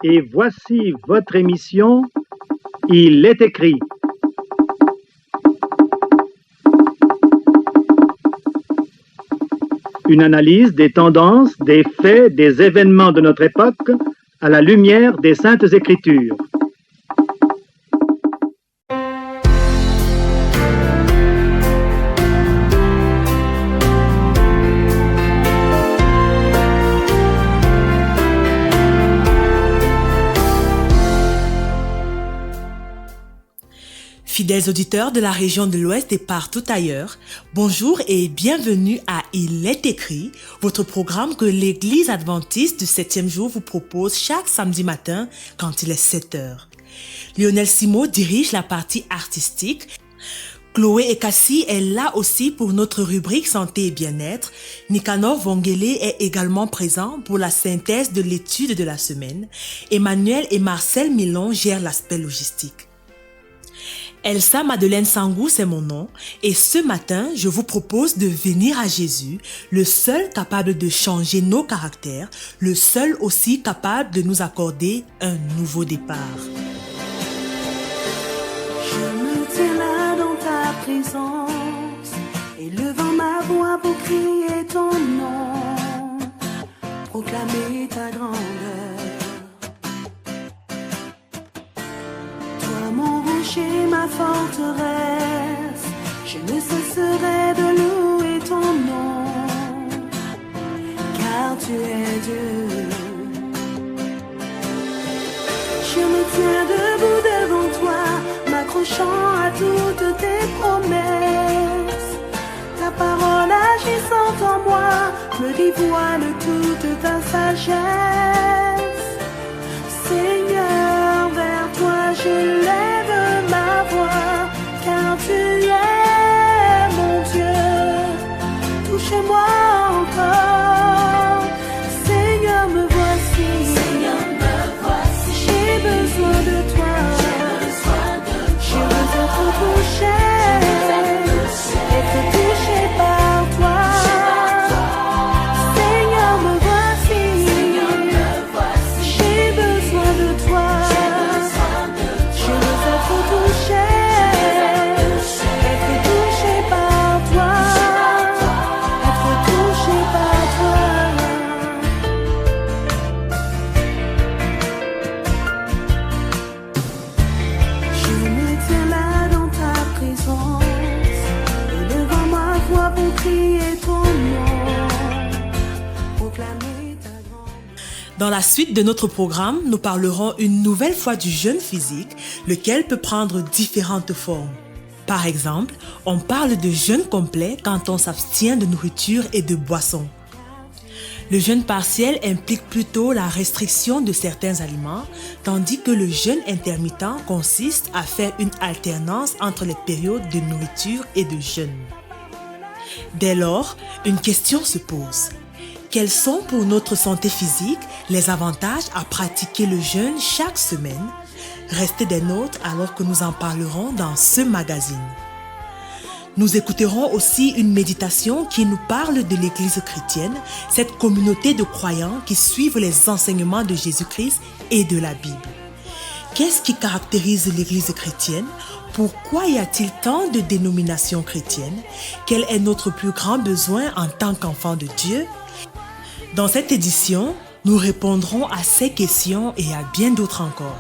Et voici votre émission Il est écrit. Une analyse des tendances, des faits, des événements de notre époque à la lumière des Saintes Écritures. Fidèles auditeurs de la région de l'Ouest et partout ailleurs, bonjour et bienvenue à Il est écrit, votre programme que l'Église adventiste du 7e jour vous propose chaque samedi matin quand il est 7 heures. Lionel Simo dirige la partie artistique. Chloé et Cassie est là aussi pour notre rubrique santé et bien-être. Nicanor Vongele est également présent pour la synthèse de l'étude de la semaine. Emmanuel et Marcel Milon gèrent l'aspect logistique. Elsa Madeleine Sangou, c'est mon nom, et ce matin, je vous propose de venir à Jésus, le seul capable de changer nos caractères, le seul aussi capable de nous accorder un nouveau départ. Je me tiens là dans ta présence, élevant ma voix pour crier ton nom, proclamer ta grandeur. Mon rocher, ma forteresse, je ne cesserai de louer ton nom, car tu es Dieu. Je me tiens debout devant toi, m'accrochant à toutes tes promesses. Ta parole agissant en moi me dévoile toute ta sagesse. Seigneur, vers toi je lève ma voix, car tu es mon Dieu. Touche-moi encore, Seigneur, me voici. Seigneur, me voici. J'ai besoin de toi. J'ai besoin d'être touché, être touché par toi. Seigneur, me voici. J'ai besoin de toi. Dans la suite de notre programme, nous parlerons une nouvelle fois du jeûne physique, lequel peut prendre différentes formes. Par exemple, on parle de jeûne complet quand on s'abstient de nourriture et de boissons. Le jeûne partiel implique plutôt la restriction de certains aliments, tandis que le jeûne intermittent consiste à faire une alternance entre les périodes de nourriture et de jeûne. Dès lors, une question se pose. Quels sont pour notre santé physique les avantages à pratiquer le jeûne chaque semaine? Restez des nôtres alors que nous en parlerons dans ce magazine. Nous écouterons aussi une méditation qui nous parle de l'Église chrétienne, cette communauté de croyants qui suivent les enseignements de Jésus-Christ et de la Bible. Qu'est-ce qui caractérise l'Église chrétienne? Pourquoi y a-t-il tant de dénominations chrétiennes? Quel est notre plus grand besoin en tant qu'enfants de Dieu? Dans cette édition, nous répondrons à ces questions et à bien d'autres encore.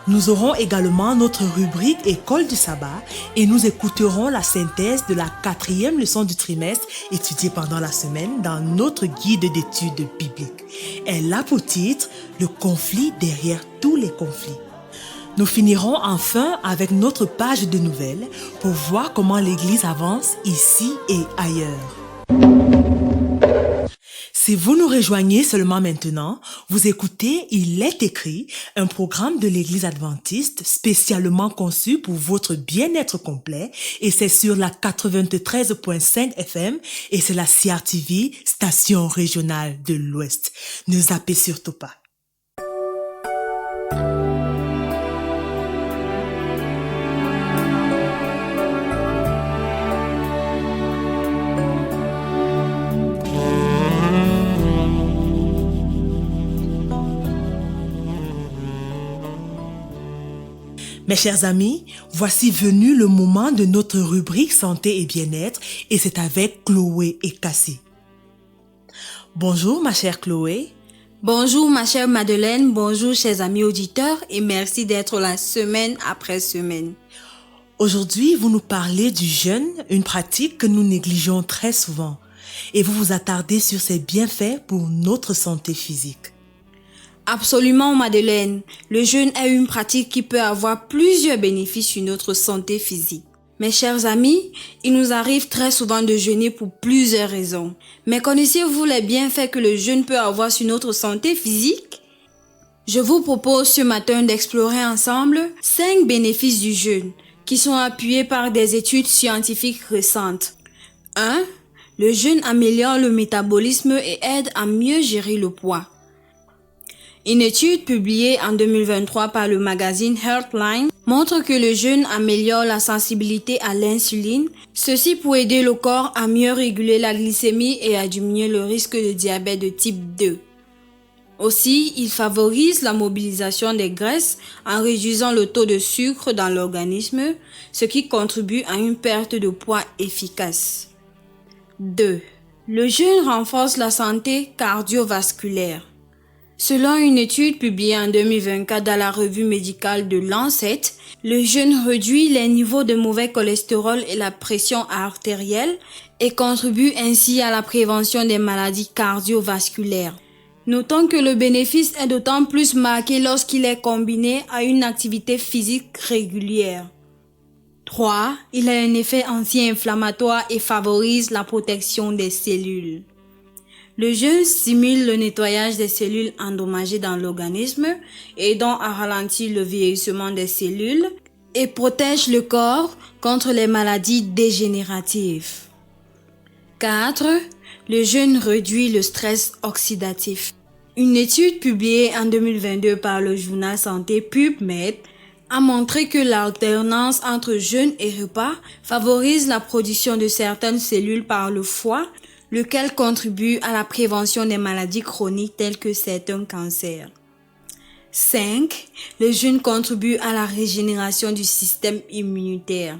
Nous aurons également notre rubrique École du sabbat et nous écouterons la synthèse de la 4e leçon du trimestre étudiée pendant la semaine dans notre guide d'études bibliques. Elle a pour titre « Le conflit derrière tous les conflits ». Nous finirons enfin avec notre page de nouvelles pour voir comment l'Église avance ici et ailleurs. Si vous nous rejoignez seulement maintenant, vous écoutez Il est écrit, un programme de l'Église adventiste spécialement conçu pour votre bien-être complet et c'est sur la 93.5 FM et c'est la CRTV, station régionale de l'Ouest. Ne zappez surtout pas. Mes chers amis, voici venu le moment de notre rubrique santé et bien-être et c'est avec Chloé et Cassie. Bonjour ma chère Chloé. Bonjour ma chère Madeleine, bonjour chers amis auditeurs et merci d'être là semaine après semaine. Aujourd'hui, vous nous parlez du jeûne, une pratique que nous négligeons très souvent et vous vous attardez sur ses bienfaits pour notre santé physique. Absolument Madeleine, le jeûne est une pratique qui peut avoir plusieurs bénéfices sur notre santé physique. Mes chers amis, il nous arrive très souvent de jeûner pour plusieurs raisons. Mais connaissez-vous les bienfaits que le jeûne peut avoir sur notre santé physique? Je vous propose ce matin d'explorer ensemble 5 bénéfices du jeûne qui sont appuyés par des études scientifiques récentes. 1. Le jeûne améliore le métabolisme et aide à mieux gérer le poids. Une étude publiée en 2023 par le magazine Healthline montre que le jeûne améliore la sensibilité à l'insuline, ceci pour aider le corps à mieux réguler la glycémie et à diminuer le risque de diabète de type 2. Aussi, il favorise la mobilisation des graisses en réduisant le taux de sucre dans l'organisme, ce qui contribue à une perte de poids efficace. 2. Le jeûne renforce la santé cardiovasculaire. Selon une étude publiée en 2024 dans la revue médicale de Lancet, le jeûne réduit les niveaux de mauvais cholestérol et la pression artérielle et contribue ainsi à la prévention des maladies cardiovasculaires. Notons que le bénéfice est d'autant plus marqué lorsqu'il est combiné à une activité physique régulière. 3. Il a un effet anti-inflammatoire et favorise la protection des cellules. Le jeûne stimule le nettoyage des cellules endommagées dans l'organisme, aidant à ralentir le vieillissement des cellules et protège le corps contre les maladies dégénératives. 4. Le jeûne réduit le stress oxydatif. Une étude publiée en 2022 par le journal Santé PubMed a montré que l'alternance entre jeûne et repas favorise la production de certaines cellules par le foie, lequel contribue à la prévention des maladies chroniques telles que certains cancers. 5. Le jeûne contribue à la régénération du système immunitaire.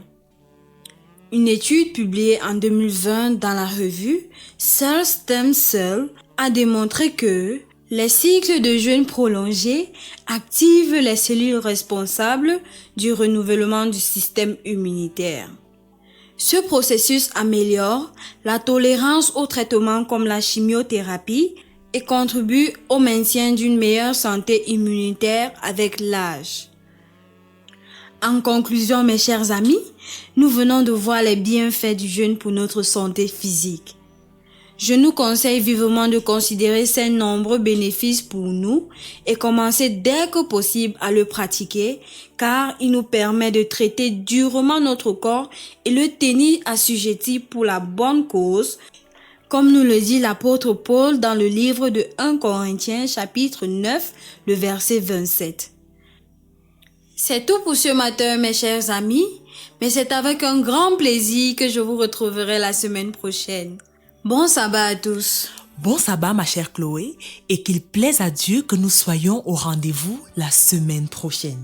Une étude publiée en 2020 dans la revue Cell Stem Cell a démontré que les cycles de jeûne prolongés activent les cellules responsables du renouvellement du système immunitaire. Ce processus améliore la tolérance aux traitements comme la chimiothérapie et contribue au maintien d'une meilleure santé immunitaire avec l'âge. En conclusion, mes chers amis, nous venons de voir les bienfaits du jeûne pour notre santé physique. Je nous conseille vivement de considérer ces nombreux bénéfices pour nous et commencer dès que possible à le pratiquer car il nous permet de traiter durement notre corps et le tenir assujetti pour la bonne cause, comme nous le dit l'apôtre Paul dans le livre de 1 Corinthiens chapitre 9, le verset 27. C'est tout pour ce matin mes chers amis, mais c'est avec un grand plaisir que je vous retrouverai la semaine prochaine. Bon sabbat à tous. Bon sabbat ma chère Chloé et qu'il plaise à Dieu que nous soyons au rendez-vous la semaine prochaine.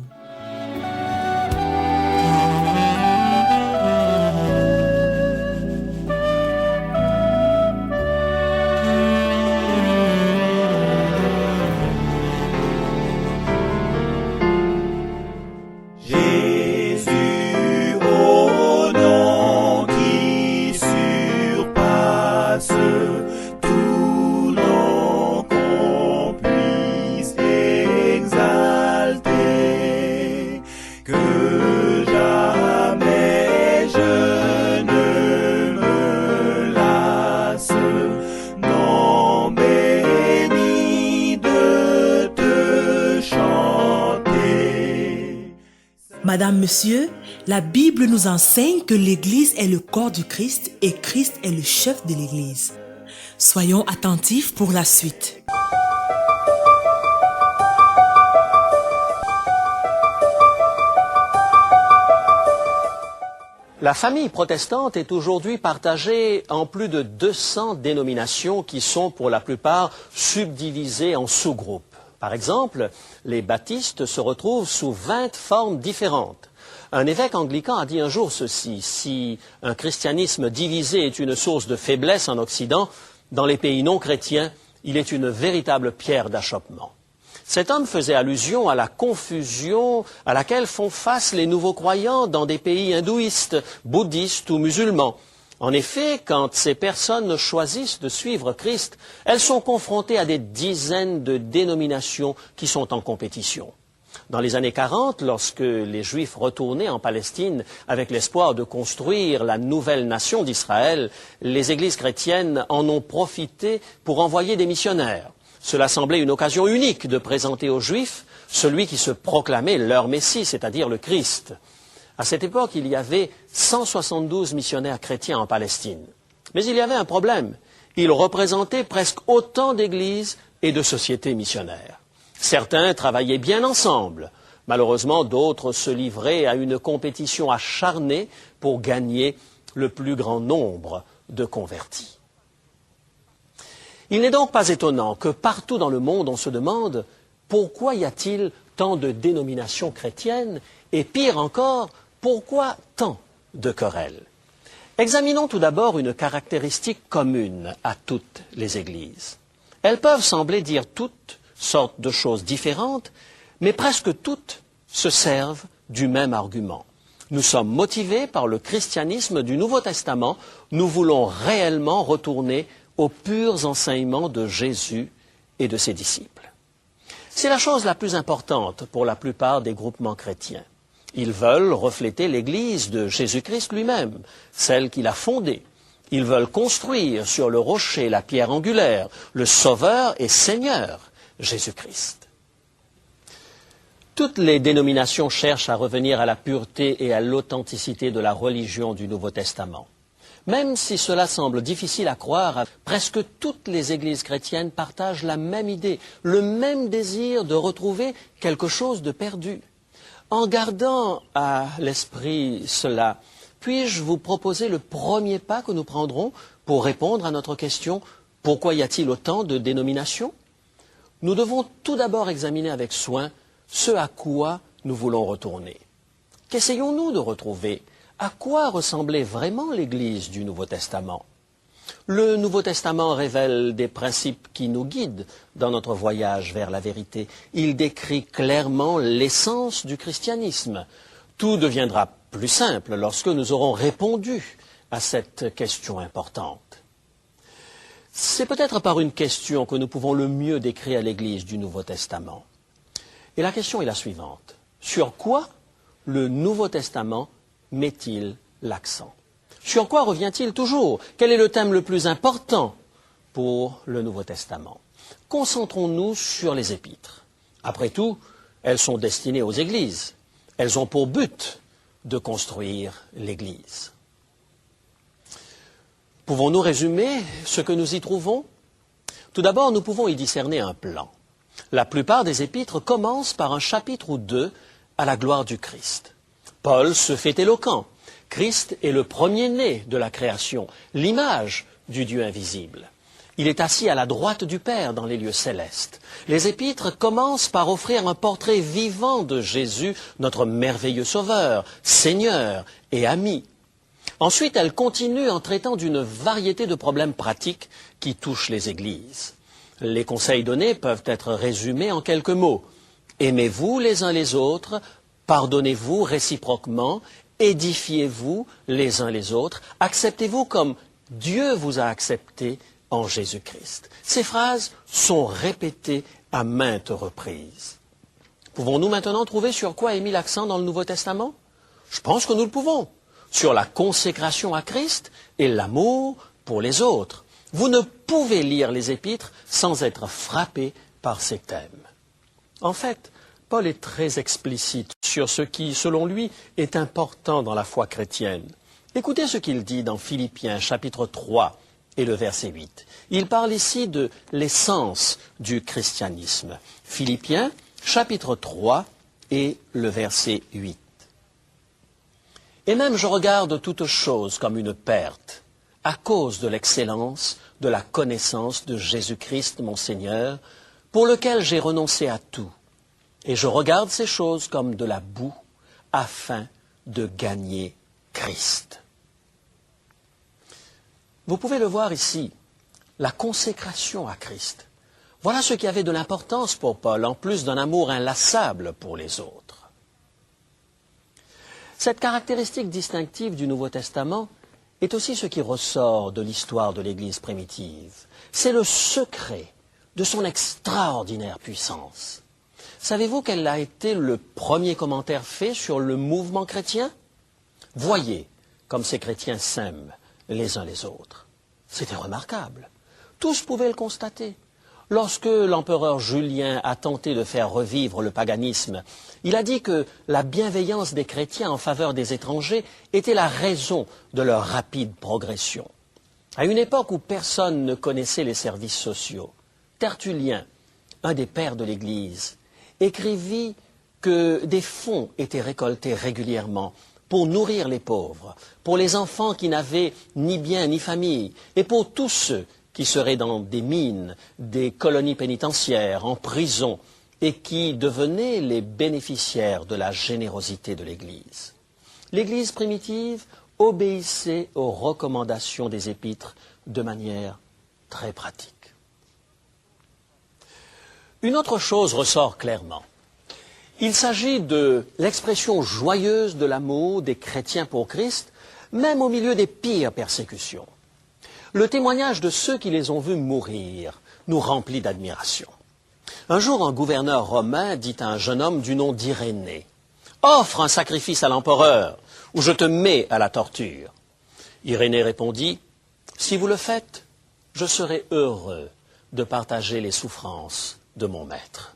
Madame, Monsieur, la Bible nous enseigne que l'Église est le corps du Christ et Christ est le chef de l'Église. Soyons attentifs pour la suite. La famille protestante est aujourd'hui partagée en plus de 200 dénominations qui sont pour la plupart subdivisées en sous-groupes. Par exemple, les baptistes se retrouvent sous 20 formes différentes. Un évêque anglican a dit un jour ceci: si un christianisme divisé est une source de faiblesse en Occident, dans les pays non chrétiens, il est une véritable pierre d'achoppement. Cet homme faisait allusion à la confusion à laquelle font face les nouveaux croyants dans des pays hindouistes, bouddhistes ou musulmans. En effet, quand ces personnes choisissent de suivre Christ, elles sont confrontées à des dizaines de dénominations qui sont en compétition. Dans les années 40, lorsque les Juifs retournaient en Palestine avec l'espoir de construire la nouvelle nation d'Israël, les églises chrétiennes en ont profité pour envoyer des missionnaires. Cela semblait une occasion unique de présenter aux Juifs celui qui se proclamait leur Messie, c'est-à-dire le Christ. À cette époque, il y avait 172 missionnaires chrétiens en Palestine. Mais il y avait un problème. Ils représentaient presque autant d'églises et de sociétés missionnaires. Certains travaillaient bien ensemble. Malheureusement, d'autres se livraient à une compétition acharnée pour gagner le plus grand nombre de convertis. Il n'est donc pas étonnant que partout dans le monde, on se demande pourquoi y a-t-il tant de dénominations chrétiennes et pire encore, pourquoi tant de querelles? Examinons tout d'abord une caractéristique commune à toutes les églises. Elles peuvent sembler dire toutes sortes de choses différentes, mais presque toutes se servent du même argument. Nous sommes motivés par le christianisme du Nouveau Testament, nous voulons réellement retourner aux purs enseignements de Jésus et de ses disciples. C'est la chose la plus importante pour la plupart des groupements chrétiens. Ils veulent refléter l'Église de Jésus-Christ lui-même, celle qu'il a fondée. Ils veulent construire sur le rocher la pierre angulaire, le Sauveur et Seigneur, Jésus-Christ. Toutes les dénominations cherchent à revenir à la pureté et à l'authenticité de la religion du Nouveau Testament. Même si cela semble difficile à croire, presque toutes les églises chrétiennes partagent la même idée, le même désir de retrouver quelque chose de perdu. En gardant à l'esprit cela, puis-je vous proposer le premier pas que nous prendrons pour répondre à notre question « Pourquoi y a-t-il autant de dénominations ?» Nous devons tout d'abord examiner avec soin ce à quoi nous voulons retourner. Qu'essayons-nous de retrouver? À quoi ressemblait vraiment l'Église du Nouveau Testament? Le Nouveau Testament révèle des principes qui nous guident dans notre voyage vers la vérité. Il décrit clairement l'essence du christianisme. Tout deviendra plus simple lorsque nous aurons répondu à cette question importante. C'est peut-être par une question que nous pouvons le mieux décrire l'Église du Nouveau Testament. Et la question est la suivante. Sur quoi le Nouveau Testament met-il l'accent? Sur quoi revient-il toujours? Quel est le thème le plus important pour le Nouveau Testament? Concentrons-nous sur les épîtres. Après tout, elles sont destinées aux églises. Elles ont pour but de construire l'Église. Pouvons-nous résumer ce que nous y trouvons? Tout d'abord, nous pouvons y discerner un plan. La plupart des épîtres commencent par un chapitre ou deux à la gloire du Christ. Paul se fait éloquent. Christ est le premier-né de la création, l'image du Dieu invisible. Il est assis à la droite du Père dans les lieux célestes. Les épîtres commencent par offrir un portrait vivant de Jésus, notre merveilleux Sauveur, Seigneur et ami. Ensuite, elles continuent en traitant d'une variété de problèmes pratiques qui touchent les églises. Les conseils donnés peuvent être résumés en quelques mots. Aimez-vous les uns les autres, pardonnez-vous réciproquement, édifiez-vous les uns les autres, acceptez-vous comme Dieu vous a accepté en Jésus-Christ. Ces phrases sont répétées à maintes reprises. Pouvons-nous maintenant trouver sur quoi est mis l'accent dans le Nouveau Testament? Je pense que nous le pouvons. Sur la consécration à Christ et l'amour pour les autres. Vous ne pouvez lire les épîtres sans être frappé par ces thèmes. En fait, Paul est très explicite sur ce qui, selon lui, est important dans la foi chrétienne. Écoutez ce qu'il dit dans Philippiens, chapitre 3 et le verset 8. Il parle ici de l'essence du christianisme. Philippiens, chapitre 3 et le verset 8. Et même je regarde toute chose comme une perte, à cause de l'excellence de la connaissance de Jésus-Christ, mon Seigneur, pour lequel j'ai renoncé à tout, et je regarde ces choses comme de la boue, afin de gagner Christ. Vous pouvez le voir ici, la consécration à Christ. Voilà ce qui avait de l'importance pour Paul, en plus d'un amour inlassable pour les autres. Cette caractéristique distinctive du Nouveau Testament est aussi ce qui ressort de l'histoire de l'Église primitive. C'est le secret de son extraordinaire puissance. Savez-vous quel a été le premier commentaire fait sur le mouvement chrétien? Voyez comme ces chrétiens s'aiment les uns les autres. C'était remarquable. Tous pouvaient le constater. Lorsque l'empereur Julien a tenté de faire revivre le paganisme, il a dit que la bienveillance des chrétiens en faveur des étrangers était la raison de leur rapide progression. À une époque où personne ne connaissait les services sociaux, Tertullien, un des pères de l'Église, écrivit que des fonds étaient récoltés régulièrement pour nourrir les pauvres, pour les enfants qui n'avaient ni bien ni famille, et pour tous ceux qui seraient dans des mines, des colonies pénitentiaires, en prison, et qui devenaient les bénéficiaires de la générosité de l'Église. L'Église primitive obéissait aux recommandations des épîtres de manière très pratique. Une autre chose ressort clairement. Il s'agit de l'expression joyeuse de l'amour des chrétiens pour Christ, même au milieu des pires persécutions. Le témoignage de ceux qui les ont vus mourir nous remplit d'admiration. Un jour, un gouverneur romain dit à un jeune homme du nom d'Irénée, « Offre un sacrifice à l'empereur, ou je te mets à la torture. » Irénée répondit, « Si vous le faites, je serai heureux de partager les souffrances de mon maître. »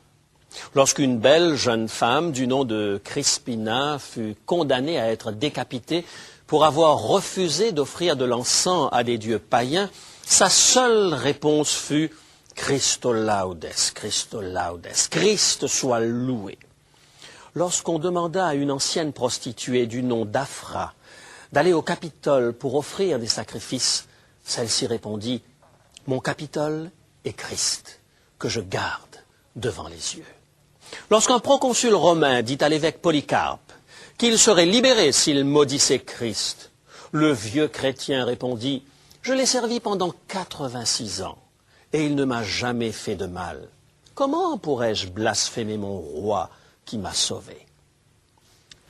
Lorsqu'une belle jeune femme du nom de Crispina fut condamnée à être décapitée pour avoir refusé d'offrir de l'encens à des dieux païens, sa seule réponse fut « Christo laudes, Christo laudes, Christ soit loué ». Lorsqu'on demanda à une ancienne prostituée du nom d'Aphra d'aller au Capitole pour offrir des sacrifices, celle-ci répondit « Mon Capitole est Christ, que je garde devant les yeux ». Lorsqu'un proconsul romain dit à l'évêque Polycarpe qu'il serait libéré s'il maudissait Christ, le vieux chrétien répondit « Je l'ai servi pendant 86 ans, et il ne m'a jamais fait de mal. Comment pourrais-je blasphémer mon roi qui m'a sauvé ?»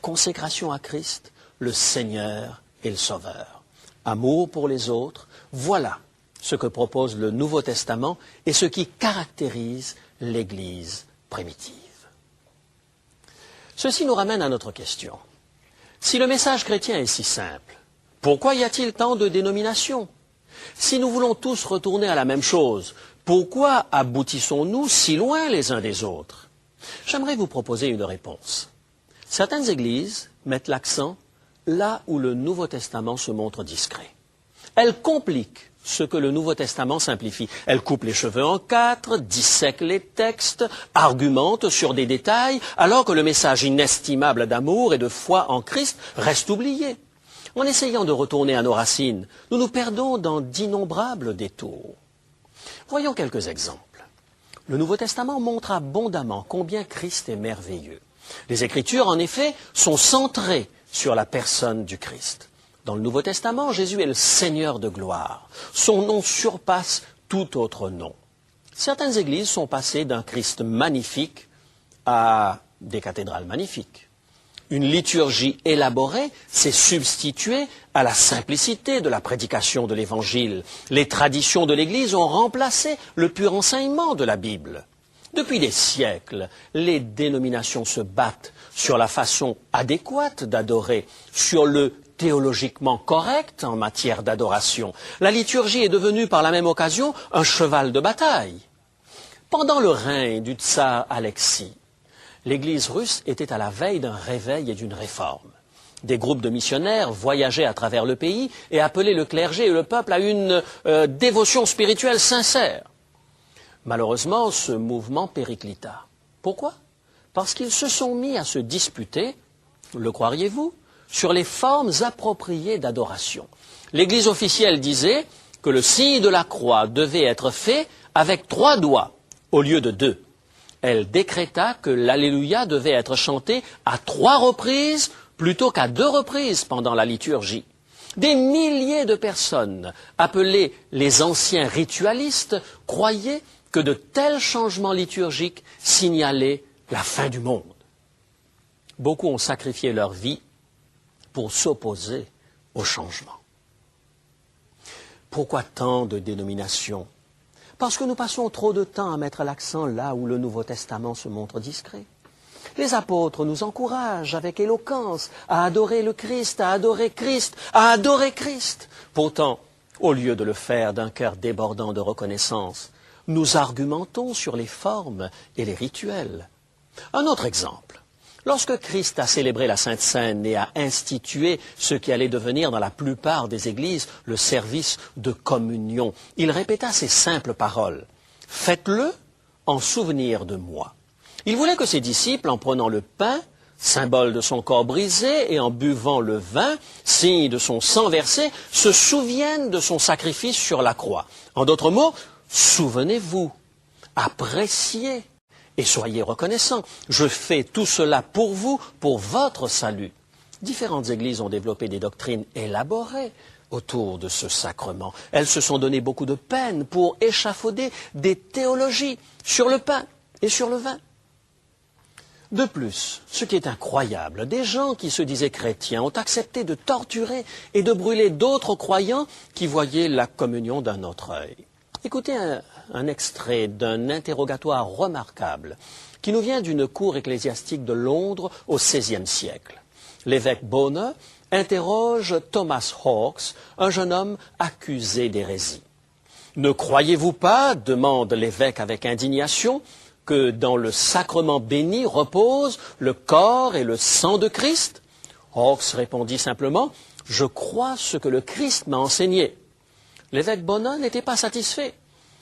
Consécration à Christ, le Seigneur et le Sauveur. Amour pour les autres, voilà ce que propose le Nouveau Testament et ce qui caractérise l'Église primitive. Ceci nous ramène à notre question. Si le message chrétien est si simple, pourquoi y a-t-il tant de dénominations? Si nous voulons tous retourner à la même chose, pourquoi aboutissons-nous si loin les uns des autres? J'aimerais vous proposer une réponse. Certaines églises mettent l'accent là où le Nouveau Testament se montre discret. Elles compliquent ce que le Nouveau Testament simplifie. Elle coupe les cheveux en quatre, dissèque les textes, argumente sur des détails, alors que le message inestimable d'amour et de foi en Christ reste oublié. En essayant de retourner à nos racines, nous nous perdons dans d'innombrables détours. Voyons quelques exemples. Le Nouveau Testament montre abondamment combien Christ est merveilleux. Les Écritures, en effet, sont centrées sur la personne du Christ. Dans le Nouveau Testament, Jésus est le Seigneur de gloire. Son nom surpasse tout autre nom. Certaines églises sont passées d'un Christ magnifique à des cathédrales magnifiques. Une liturgie élaborée s'est substituée à la simplicité de la prédication de l'Évangile. Les traditions de l'Église ont remplacé le pur enseignement de la Bible. Depuis des siècles, les dénominations se battent sur la façon adéquate d'adorer, sur le théologiquement correct en matière d'adoration. La liturgie est devenue par la même occasion un cheval de bataille. Pendant le règne du tsar Alexis, l'Église russe était à la veille d'un réveil et d'une réforme. Des groupes de missionnaires voyageaient à travers le pays et appelaient le clergé et le peuple à une dévotion spirituelle sincère. Malheureusement, ce mouvement périclita. Pourquoi? Parce qu'ils se sont mis à se disputer, le croiriez-vous, sur les formes appropriées d'adoration. L'Église officielle disait que le signe de la croix devait être fait avec 3 doigts au lieu de 2. Elle décréta que l'Alléluia devait être chanté à 3 reprises plutôt qu'à 2 reprises pendant la liturgie. Des milliers de personnes, appelées les anciens ritualistes, croyaient que de tels changements liturgiques signalaient la fin du monde. Beaucoup ont sacrifié leur vie pour s'opposer au changement. Pourquoi tant de dénominations? Parce que nous passons trop de temps à mettre l'accent là où le Nouveau Testament se montre discret. Les apôtres nous encouragent avec éloquence à adorer le Christ, à adorer Christ, à adorer Christ. Pourtant, au lieu de le faire d'un cœur débordant de reconnaissance, nous argumentons sur les formes et les rituels. Un autre exemple. Lorsque Christ a célébré la Sainte Seine et a institué ce qui allait devenir dans la plupart des églises le service de communion, il répéta ces simples paroles. « Faites-le en souvenir de moi ». Il voulait que ses disciples, en prenant le pain, symbole de son corps brisé, et en buvant le vin, signe de son sang versé, se souviennent de son sacrifice sur la croix. En d'autres mots, souvenez-vous, appréciez et soyez reconnaissants. Je fais tout cela pour vous, pour votre salut. Différentes églises ont développé des doctrines élaborées autour de ce sacrement. Elles se sont donné beaucoup de peine pour échafauder des théologies sur le pain et sur le vin. De plus, ce qui est incroyable, des gens qui se disaient chrétiens ont accepté de torturer et de brûler d'autres croyants qui voyaient la communion d'un autre œil. Écoutez un extrait d'un interrogatoire remarquable qui nous vient d'une cour ecclésiastique de Londres au XVIe siècle. L'évêque Bonner interroge Thomas Hawkes, un jeune homme accusé d'hérésie. « Ne croyez-vous pas, demande l'évêque avec indignation, que dans le sacrement béni repose le corps et le sang de Christ ?» Hawkes répondit simplement « Je crois ce que le Christ m'a enseigné ». L'évêque Bonner n'était pas satisfait.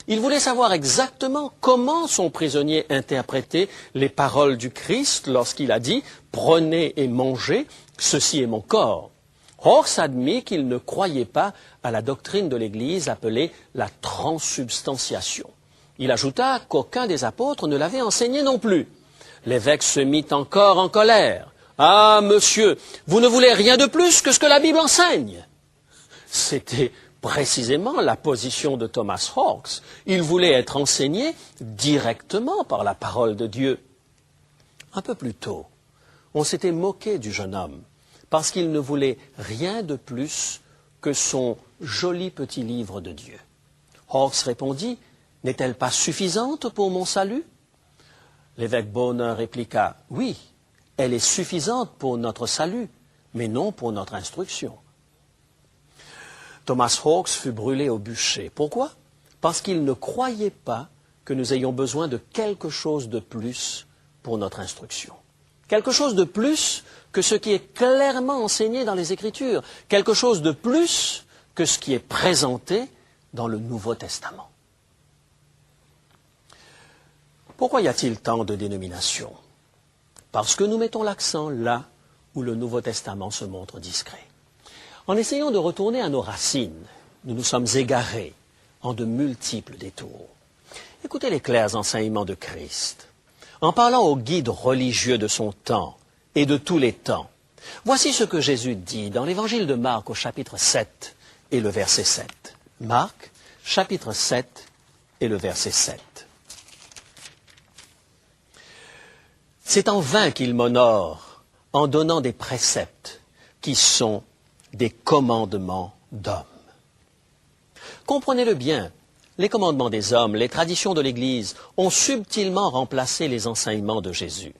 Il voulait savoir exactement comment son prisonnier interprétait les paroles du Christ lorsqu'il a dit « Prenez et mangez, ceci est mon corps ». Hawkes admit qu'il ne croyait pas à la doctrine de l'Église appelée la transsubstantiation. Il ajouta qu'aucun des apôtres ne l'avait enseigné non plus. L'évêque se mit encore en colère. « Ah, monsieur, vous ne voulez rien de plus que ce que la Bible enseigne !» C'était précisément la position de Thomas Hawkes. Il voulait être enseigné directement par la parole de Dieu. Un peu plus tôt, on s'était moqué du jeune homme parce qu'il ne voulait rien de plus que son joli petit livre de Dieu. Hawkes répondit « N'est-elle pas suffisante pour mon salut ?» L'évêque Bonner répliqua « Oui, elle est suffisante pour notre salut, mais non pour notre instruction. » Thomas Hawkes fut brûlé au bûcher. Pourquoi? Parce qu'il ne croyait pas que nous ayons besoin de quelque chose de plus pour notre instruction. Quelque chose de plus que ce qui est clairement enseigné dans les Écritures. Quelque chose de plus que ce qui est présenté dans le Nouveau Testament. Pourquoi y a-t-il tant de dénominations? Parce que nous mettons l'accent là où le Nouveau Testament se montre discret. En essayant de retourner à nos racines, nous nous sommes égarés en de multiples détours. Écoutez les clairs enseignements de Christ. En parlant aux guides religieux de son temps et de tous les temps, voici ce que Jésus dit dans l'évangile de Marc au chapitre 7 et le verset 7. Marc, chapitre 7 et le verset 7. « C'est en vain qu'ils m'honorent en donnant des préceptes qui sont des commandements d'hommes. » Comprenez-le bien, les commandements des hommes, les traditions de l'Église ont subtilement remplacé les enseignements de Jésus.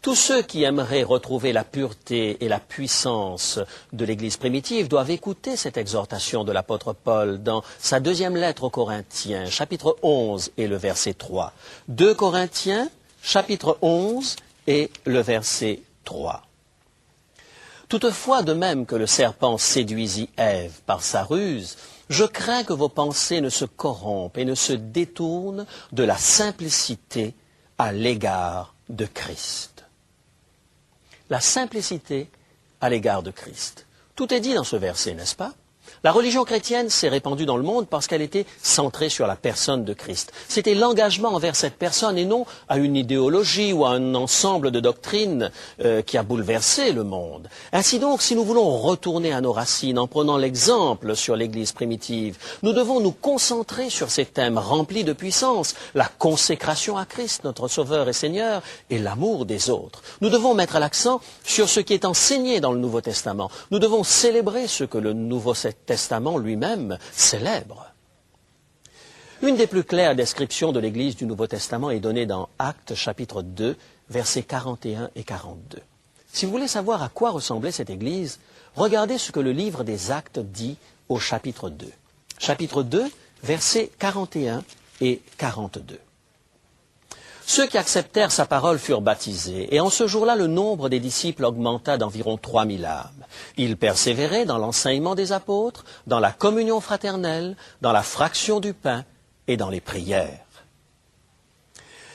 Tous ceux qui aimeraient retrouver la pureté et la puissance de l'Église primitive doivent écouter cette exhortation de l'apôtre Paul dans sa deuxième lettre aux Corinthiens, chapitre 11 et le verset 3. 2 Corinthiens, chapitre 11 et le verset 3. Toutefois, de même que le serpent séduisit Ève par sa ruse, je crains que vos pensées ne se corrompent et ne se détournent de la simplicité à l'égard de Christ. La simplicité à l'égard de Christ. Tout est dit dans ce verset, n'est-ce pas? La religion chrétienne s'est répandue dans le monde parce qu'elle était centrée sur la personne de Christ. C'était l'engagement envers cette personne et non à une idéologie ou à un ensemble de doctrines qui a bouleversé le monde. Ainsi donc, si nous voulons retourner à nos racines en prenant l'exemple sur l'Église primitive, nous devons nous concentrer sur ces thèmes remplis de puissance, la consécration à Christ, notre Sauveur et Seigneur, et l'amour des autres. Nous devons mettre l'accent sur ce qui est enseigné dans le Nouveau Testament. Nous devons célébrer ce que le Nouveau Testament lui-même célèbre. Une des plus claires descriptions de l'Église du Nouveau Testament est donnée dans Actes chapitre 2, versets 41 et 42. Si vous voulez savoir à quoi ressemblait cette Église, regardez ce que le livre des Actes dit au chapitre 2. Chapitre 2, versets 41 et 42. Ceux qui acceptèrent sa parole furent baptisés, et en ce jour-là, le nombre des disciples augmenta d'environ 3000 âmes. Ils persévéraient dans l'enseignement des apôtres, dans la communion fraternelle, dans la fraction du pain et dans les prières.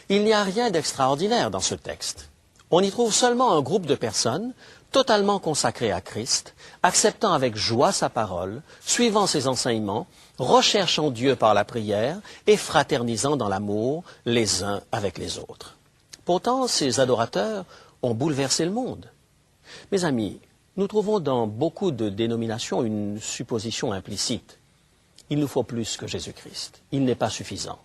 Il n'y a rien d'extraordinaire dans ce texte. On y trouve seulement un groupe de personnes totalement consacrées à Christ, acceptant avec joie sa parole, suivant ses enseignements, recherchant Dieu par la prière et fraternisant dans l'amour les uns avec les autres. Pourtant, ces adorateurs ont bouleversé le monde. Mes amis, nous trouvons dans beaucoup de dénominations une supposition implicite. Il nous faut plus que Jésus-Christ. Il n'est pas suffisant.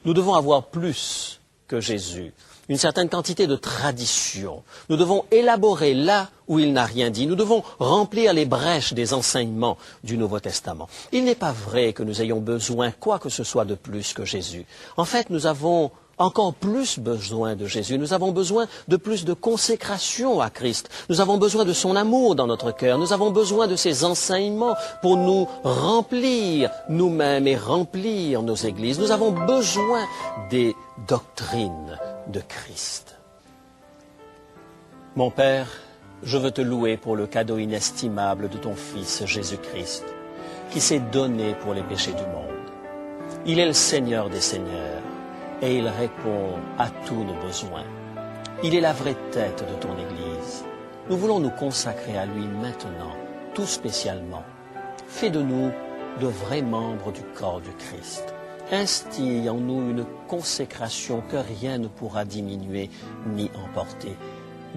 Nous devons avoir plus que Jésus, une certaine quantité de tradition. Nous devons élaborer là où il n'a rien dit. Nous devons remplir les brèches des enseignements du Nouveau Testament. Il n'est pas vrai que nous ayons besoin quoi que ce soit de plus que Jésus. En fait, nous avons encore plus besoin de Jésus. Nous avons besoin de plus de consécration à Christ. Nous avons besoin de son amour dans notre cœur. Nous avons besoin de ses enseignements pour nous remplir nous-mêmes et remplir nos églises. Nous avons besoin des doctrines de Christ. Mon Père, je veux te louer pour le cadeau inestimable de ton Fils Jésus-Christ, qui s'est donné pour les péchés du monde. Il est le Seigneur des Seigneurs et il répond à tous nos besoins. Il est la vraie tête de ton Église. Nous voulons nous consacrer à lui maintenant, tout spécialement. Fais de nous de vrais membres du corps du Christ. Instille en nous une consécration que rien ne pourra diminuer ni emporter.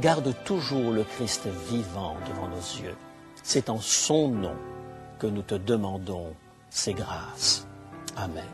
Garde toujours le Christ vivant devant nos yeux. C'est en son nom que nous te demandons ces grâces. Amen.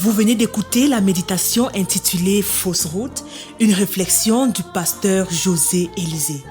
Vous venez d'écouter la méditation intitulée Fausse route, une réflexion du pasteur José Élysée.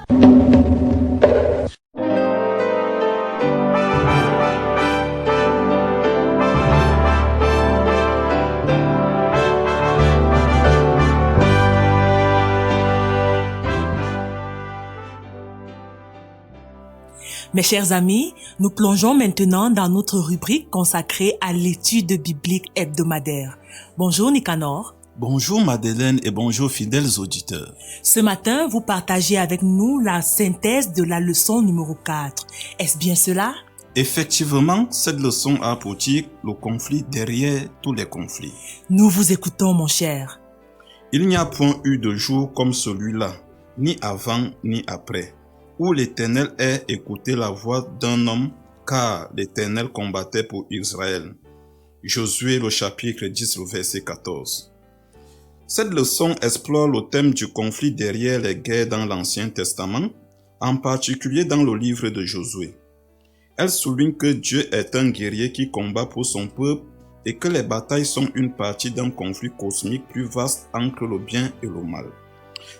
Mes chers amis, nous plongeons maintenant dans notre rubrique consacrée à l'étude biblique hebdomadaire. Bonjour Nicanor. Bonjour Madeleine et bonjour fidèles auditeurs. Ce matin, vous partagez avec nous la synthèse de la leçon numéro 4. Est-ce bien cela? Effectivement, cette leçon a pour titre le conflit derrière tous les conflits. Nous vous écoutons, mon cher. Il n'y a point eu de jour comme celui-là, ni avant ni après, où l'Éternel ait écouté la voix d'un homme, car l'Éternel combattait pour Israël. Josué, le chapitre 10, le verset 14. Cette leçon explore le thème du conflit derrière les guerres dans l'Ancien Testament, en particulier dans le livre de Josué. Elle souligne que Dieu est un guerrier qui combat pour son peuple et que les batailles sont une partie d'un conflit cosmique plus vaste entre le bien et le mal.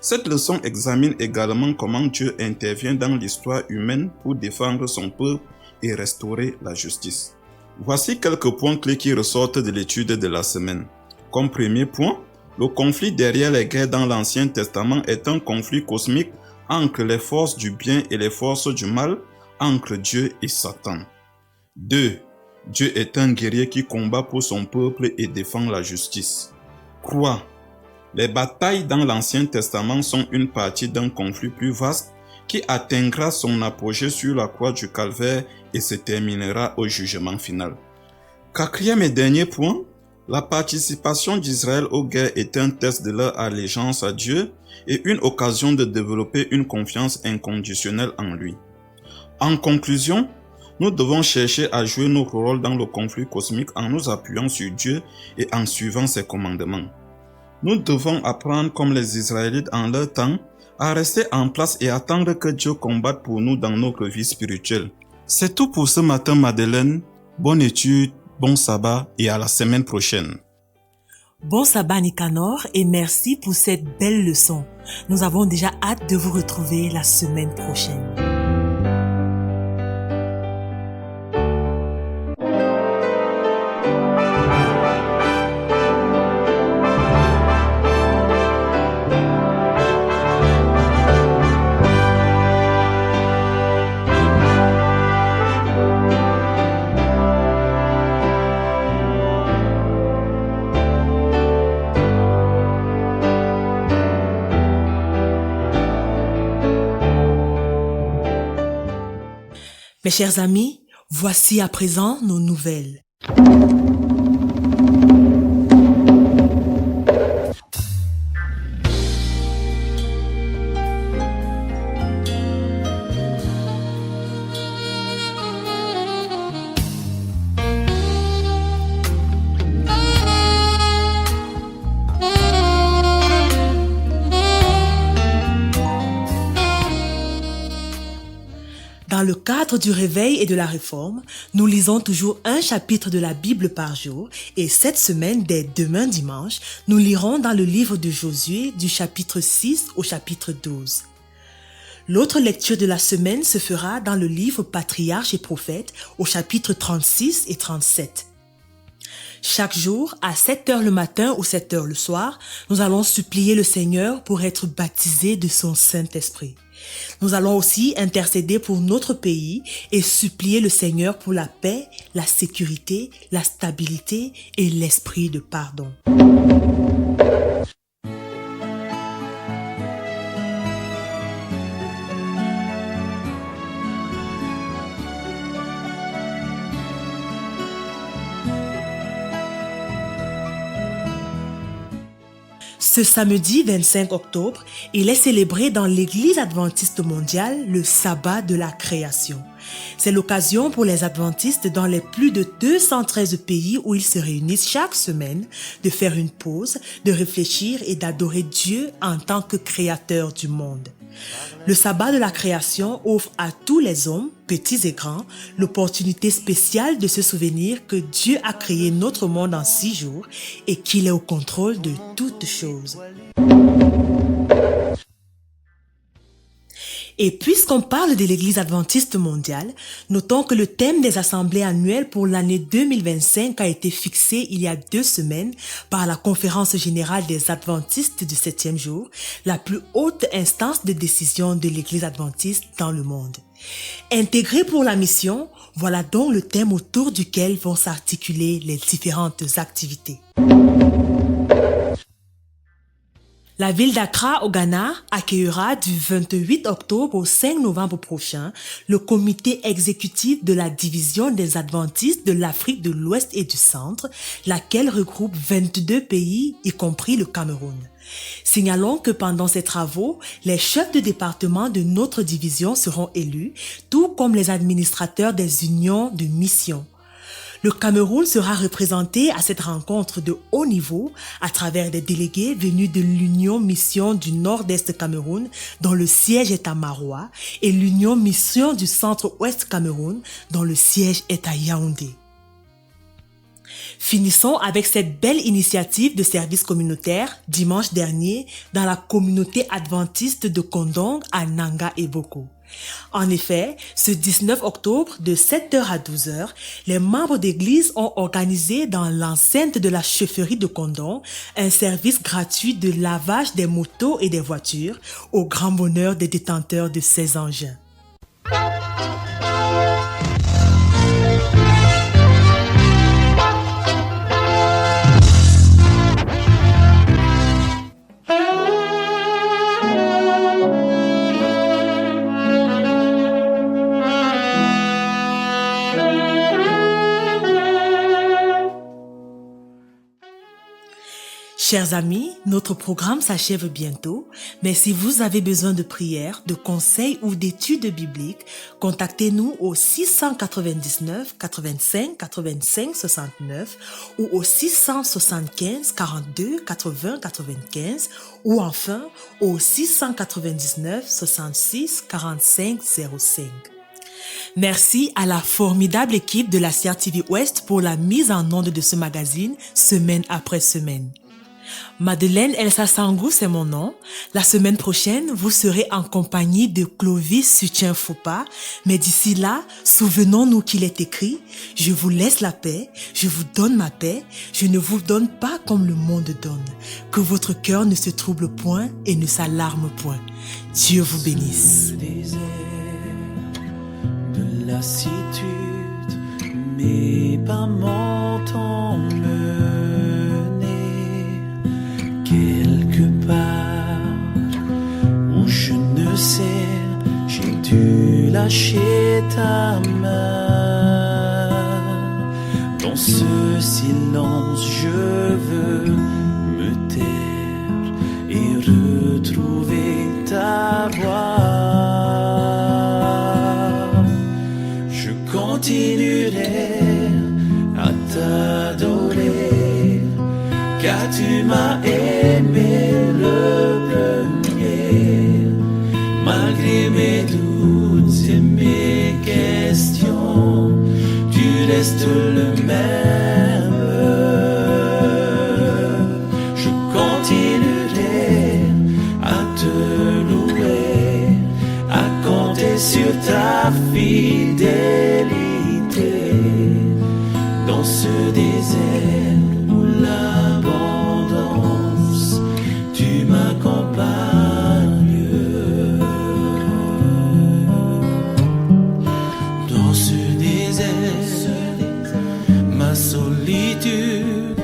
Cette leçon examine également comment Dieu intervient dans l'histoire humaine pour défendre son peuple et restaurer la justice. Voici quelques points clés qui ressortent de l'étude de la semaine. Comme premier point, Le conflit derrière les guerres dans l'Ancien Testament est un conflit cosmique entre les forces du bien et les forces du mal, entre Dieu et Satan. 2. Dieu est un guerrier qui combat pour son peuple et défend la justice. 3. Les batailles dans l'Ancien Testament sont une partie d'un conflit plus vaste qui atteindra son apogée sur la croix du Calvaire et se terminera au jugement final. 4e et dernier point, la participation d'Israël aux guerres est un test de leur allégeance à Dieu et une occasion de développer une confiance inconditionnelle en lui. En conclusion, nous devons chercher à jouer notre rôle dans le conflit cosmique en nous appuyant sur Dieu et en suivant ses commandements. Nous devons apprendre comme les Israélites en leur temps à rester en place et attendre que Dieu combatte pour nous dans notre vie spirituelle. C'est tout pour ce matin, Madeleine. Bonne étude, bon sabbat et à la semaine prochaine. Bon sabbat Nicanor et merci pour cette belle leçon. Nous avons déjà hâte de vous retrouver la semaine prochaine. Mes chers amis, voici à présent nos nouvelles. Dans le cadre du réveil et de la réforme, nous lisons toujours un chapitre de la Bible par jour et cette semaine, dès demain dimanche, nous lirons dans le livre de Josué du chapitre 6 au chapitre 12. L'autre lecture de la semaine se fera dans le livre Patriarches et Prophètes au chapitre 36 et 37. Chaque jour, à 7h le matin ou 7h le soir, nous allons supplier le Seigneur pour être baptisés de son Saint-Esprit. Nous allons aussi intercéder pour notre pays et supplier le Seigneur pour la paix, la sécurité, la stabilité et l'esprit de pardon. Ce samedi 25 octobre, il est célébré dans l'Église adventiste mondiale le sabbat de la création. C'est l'occasion pour les adventistes dans les plus de 213 pays où ils se réunissent chaque semaine de faire une pause, de réfléchir et d'adorer Dieu en tant que créateur du monde. Le sabbat de la création offre à tous les hommes, petits et grands, l'opportunité spéciale de se souvenir que Dieu a créé notre monde en 6 jours et qu'il est au contrôle de toutes choses. Et puisqu'on parle de l'Église adventiste mondiale, notons que le thème des assemblées annuelles pour l'année 2025 a été fixé il y a 2 semaines par la Conférence générale des adventistes du 7e jour, la plus haute instance de décision de l'Église adventiste dans le monde. Intégré pour la mission, voilà donc le thème autour duquel vont s'articuler les différentes activités. La ville d'Accra au Ghana accueillera du 28 octobre au 5 novembre prochain le comité exécutif de la division des adventistes de l'Afrique de l'Ouest et du Centre, laquelle regroupe 22 pays, y compris le Cameroun. Signalons que pendant ces travaux, les chefs de département de notre division seront élus, tout comme les administrateurs des unions de mission. Le Cameroun sera représenté à cette rencontre de haut niveau à travers des délégués venus de l'Union Mission du Nord-Est Cameroun, dont le siège est à Maroua, et l'Union Mission du Centre-Ouest Cameroun, dont le siège est à Yaoundé. Finissons avec cette belle initiative de service communautaire dimanche dernier dans la communauté adventiste de Kondong à Nanga et Boko. En effet, ce 19 octobre, de 7h à 12h, les membres d'église ont organisé dans l'enceinte de la chefferie de Condom un service gratuit de lavage des motos et des voitures au grand bonheur des détenteurs de ces engins. Chers amis, notre programme s'achève bientôt, mais si vous avez besoin de prières, de conseils ou d'études bibliques, contactez-nous au 699 85 85 69 ou au 675 42 80 95 ou enfin au 699 66 45 05. Merci à la formidable équipe de la CRTV Ouest pour la mise en onde de ce magazine semaine après semaine. Madeleine Elsa Sangou, c'est mon nom. La semaine prochaine, vous serez en compagnie de Clovis Sutien-Foupa. Mais d'ici là, souvenons-nous qu'il est écrit « Je vous laisse la paix, je vous donne ma paix, je ne vous donne pas comme le monde donne. Que votre cœur ne se trouble point et ne s'alarme point. Dieu vous bénisse. » De lassitude, mes pas m'ont mené quelque part où je ne sais, j'ai dû lâcher ta main. Dans ce silence, je veux me taire et retrouver ta voix. Je continuerai à t'adorer, car tu m'as aimé le premier, malgré mes doutes et mes questions, tu restes le même. Je continuerai à te louer, à compter sur ta fidélité dans ce désert où l'abondance, tu m'accompagnes. Dans ce désert, ma solitude,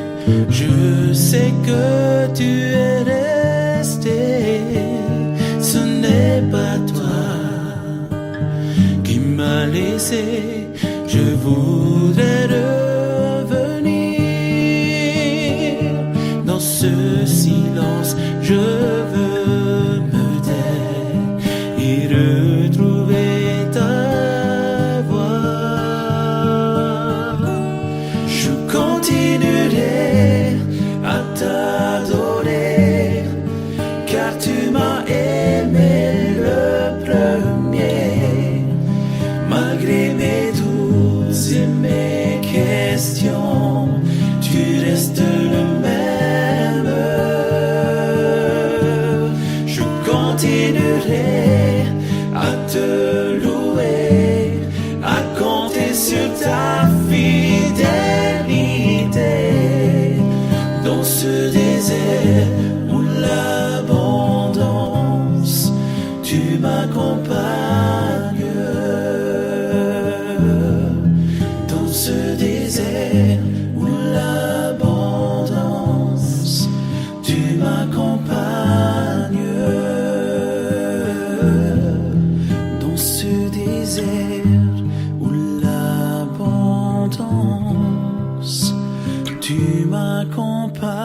je sais que tu es resté. Ce n'est pas toi qui m'as laissé, je voudrais ce silence, je veux me taire et retrouver ta voix. Je continuerai à t'adorer, car tu m'as aimé le premier, malgré mes doutes et mes questions, tu restes le même. Continuerai à te louer, à compter sur ta fidélité dans ce désert où l'abondance, tu m'accompagnes. Dans ce désert où l'abondance, tu m'accompagnes. Où l'abondance, tu m'accompagnes.